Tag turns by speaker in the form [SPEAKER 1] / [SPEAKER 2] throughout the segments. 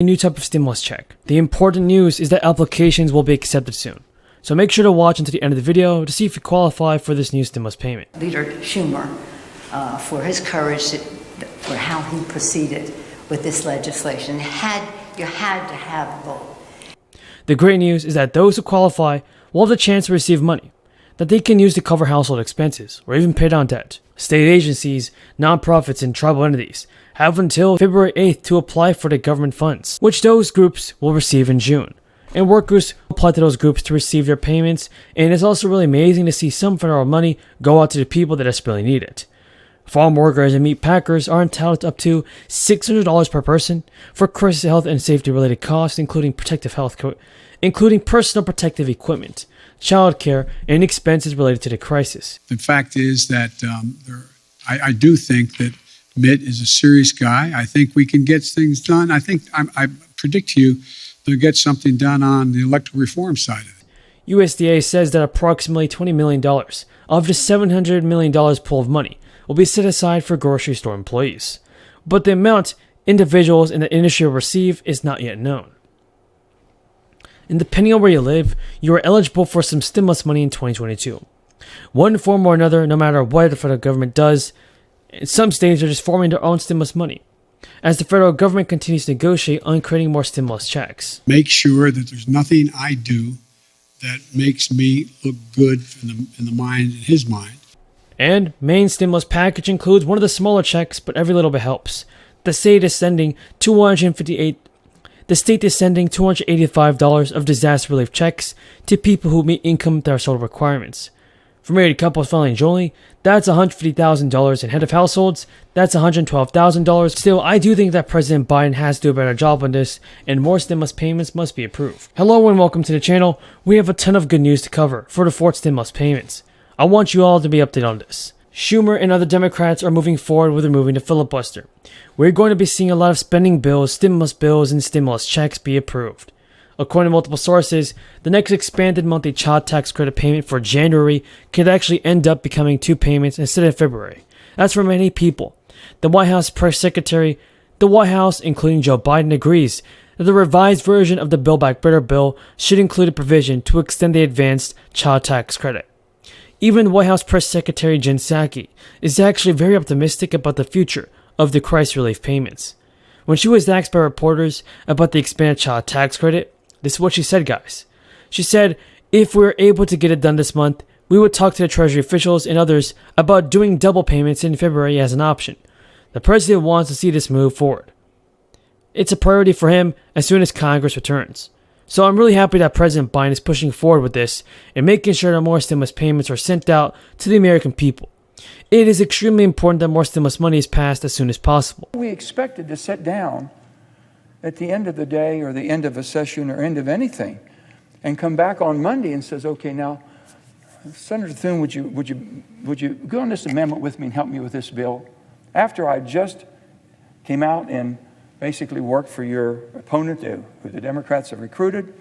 [SPEAKER 1] a new type of stimulus check. The important news is that applications will be accepted soon. So make sure to watch until the end of the video to see if you qualify for this new stimulus payment.
[SPEAKER 2] Leader Schumer, for his courage, for how he proceeded with this legislation. You had to have a vote.
[SPEAKER 1] The great news is that those who qualify will have the chance to receive money that they can use to cover household expenses or even pay down debt. State agencies, nonprofits, and tribal entities have until February 8th to apply for the government funds, which those groups will receive in June. And workers apply to those groups to receive their payments, and it's also really amazing to see some federal money go out to the people that desperately need it. Farm workers and meat packers are entitled to up to $600 per person for crisis health and safety related costs, including including personal protective equipment, childcare, and expenses related to the crisis.
[SPEAKER 3] The fact is that I do think that Mitt is a serious guy. I think we can get things done. I predict to you they'll get something done on the electoral reform side of it.
[SPEAKER 1] USDA says that approximately $20 million of the $700 million pool of money will be set aside for grocery store employees, but the amount individuals in the industry will receive is not yet known. And depending on where you live, you are eligible for some stimulus money in 2022. One form or another, no matter what the federal government does, some states are just forming their own stimulus money, as the federal government continues to negotiate on creating more stimulus checks.
[SPEAKER 3] Make sure that there's nothing I do that makes me look good in the mind, in his mind.
[SPEAKER 1] And main stimulus package includes one of the smaller checks, but every little bit helps. The state is sending $285 of disaster relief checks to people who meet income threshold requirements. For married couples filing jointly, that's $150,000, and head of households, that's $112,000. Still, I do think that President Biden has to do a better job on this, and more stimulus payments must be approved. Hello and welcome to the channel. We have a ton of good news to cover for the fourth stimulus payments. I want you all to be updated on this. Schumer and other Democrats are moving forward with removing the filibuster. We're going to be seeing a lot of spending bills, and stimulus checks be approved. According to multiple sources, the next expanded monthly child tax credit payment for January could actually end up becoming 2 payments instead of February. That's for many people. The White House press secretary, including Joe Biden, agrees that the revised version of the Build Back Better bill should include a provision to extend the advanced child tax credit. Even White House Press Secretary Jen Psaki is actually very optimistic about the future of the crisis relief payments. When she was asked by reporters about the expanded child tax credit, this is what she said, guys. She said, if we were able to get it done this month, we would talk to the Treasury officials and others about doing double payments in February as an option. The president wants to see this move forward. It's a priority for him as soon as Congress returns. So I'm really happy that President Biden is pushing forward with this and making sure that more stimulus payments are sent out to the American people. It is extremely important that more stimulus money is passed as soon as possible.
[SPEAKER 4] We expected to sit down at the end of the day or the end of a session or end of anything and come back on Monday and says, okay, now, Senator Thune, would you go on this amendment with me and help me with this bill? After I just came out and basically work for your opponent, who the Democrats have recruited,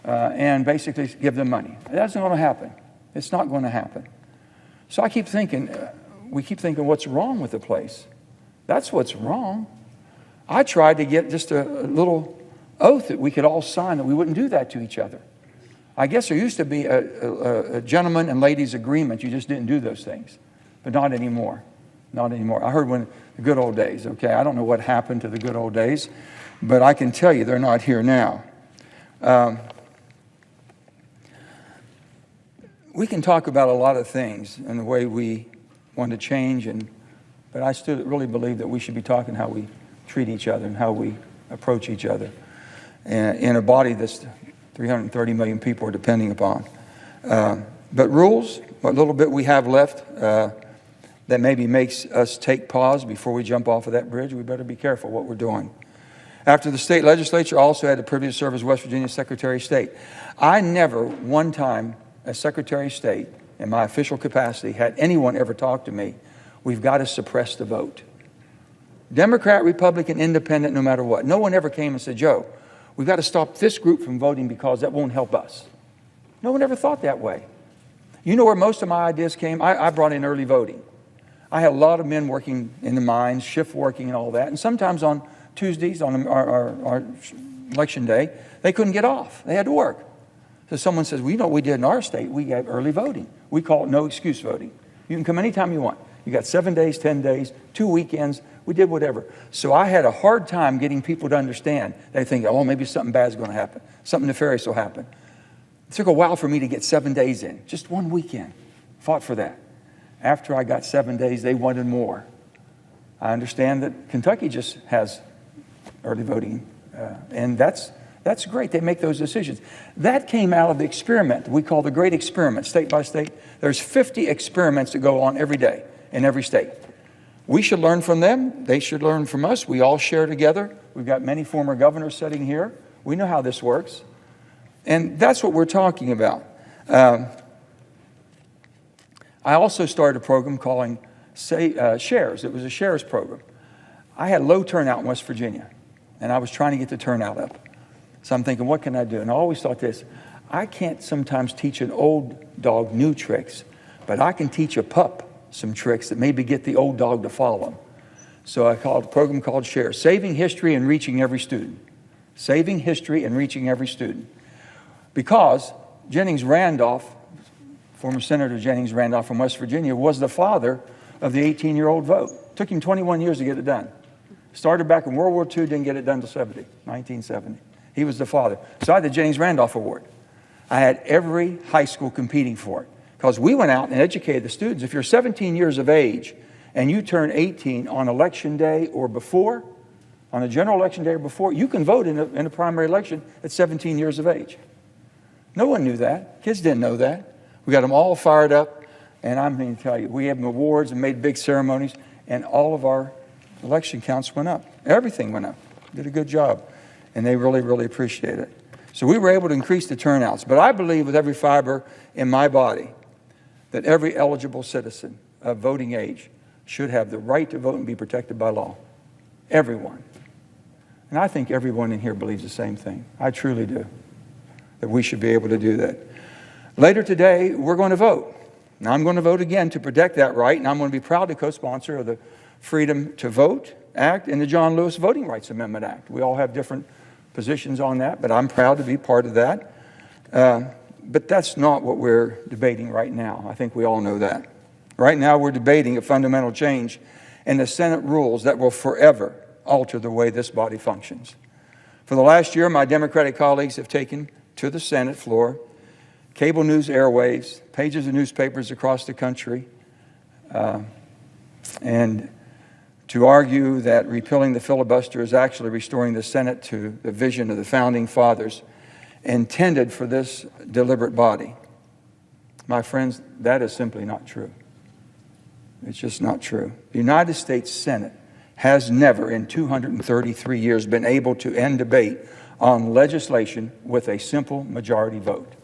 [SPEAKER 4] and basically give them money. That's not going to happen. It's not going to happen. So I keep thinking, we keep thinking, what's wrong with the place? That's what's wrong. I tried to get just a little oath that we could all sign that we wouldn't do that to each other. I guess there used to be a gentleman and ladies agreement. You just didn't do those things, but not anymore. Not anymore. I heard when the good old days, okay? I don't know what happened to the good old days, but I can tell you they're not here now. We can talk about a lot of things and the way we want to change, but I still really believe that we should be talking how we treat each other and how we approach each other in a body that's 330 million people are depending upon. But rules, what little bit we have left, that maybe makes us take pause before we jump off of that bridge, we better be careful what we're doing. After the state legislature, I also had the privilege to serve as West Virginia Secretary of State. I never one time as Secretary of State in my official capacity had anyone ever talk to me, we've got to suppress the vote. Democrat, Republican, Independent, no matter what. No one ever came and said, Joe, we've got to stop this group from voting because that won't help us. No one ever thought that way. You know where most of my ideas came? I brought in early voting. I had a lot of men working in the mines, shift working and all that, and sometimes on Tuesdays on our election day, they couldn't get off. They had to work. So someone says, well, you know what we did in our state? We have early voting. We call it no excuse voting. You can come anytime you want. You got 7 days, 10 days, 2 weekends. We did whatever. So I had a hard time getting people to understand. They think, oh, maybe something bad is going to happen. Something nefarious will happen. It took a while for me to get 7 days in. Just one weekend. Fought for that. After I got 7 days, they wanted more. I understand that Kentucky just has early voting, and that's great. They make those decisions. That came out of the experiment we call the Great Experiment, state by state. There's 50 experiments that go on every day in every state. We should learn from them. They should learn from us. We all share together. We've got many former governors sitting here. We know how this works. And that's what we're talking about. I also started a program calling Shares. It was a Shares program. I had low turnout in West Virginia, and I was trying to get the turnout up. So I'm thinking, what can I do? And I always thought this, I can't sometimes teach an old dog new tricks, but I can teach a pup some tricks that maybe get the old dog to follow them. So I called a program called Share, Saving History and Reaching Every Student. Saving history and reaching every student. Because Jennings Randolph, former Senator Jennings Randolph from West Virginia, was the father of the 18-year-old vote. It took him 21 years to get it done. Started back in World War II, didn't get it done until 1970. He was the father. So I had the Jennings Randolph Award. I had every high school competing for it. Because we went out and educated the students. If you're 17 years of age and you turn 18 on election day or before, on a general election day or before, you can vote in a primary election at 17 years of age. No one knew that. Kids didn't know that. We got them all fired up. And I'm going to tell you, we have them awards and made big ceremonies. And all of our election counts went up. Everything went up. Did a good job. And they really, really appreciate it. So we were able to increase the turnouts. But I believe with every fiber in my body that every eligible citizen of voting age should have the right to vote and be protected by law. Everyone. And I think everyone in here believes the same thing. I truly do. That we should be able to do that. Later today, we're going to vote. Now, I'm going to vote again to protect that right, and I'm going to be proud to co-sponsor of the Freedom to Vote Act and the John Lewis Voting Rights Amendment Act. We all have different positions on that, but I'm proud to be part of that. But that's not what we're debating right now. I think we all know that. Right now, we're debating a fundamental change in the Senate rules that will forever alter the way this body functions. For the last year, my Democratic colleagues have taken to the Senate floor cable news airwaves, pages of newspapers across the country, and to argue that repealing the filibuster is actually restoring the Senate to the vision of the Founding Fathers intended for this deliberate body. My friends, that is simply not true. It's just not true. The United States Senate has never in 233 years been able to end debate on legislation with a simple majority vote.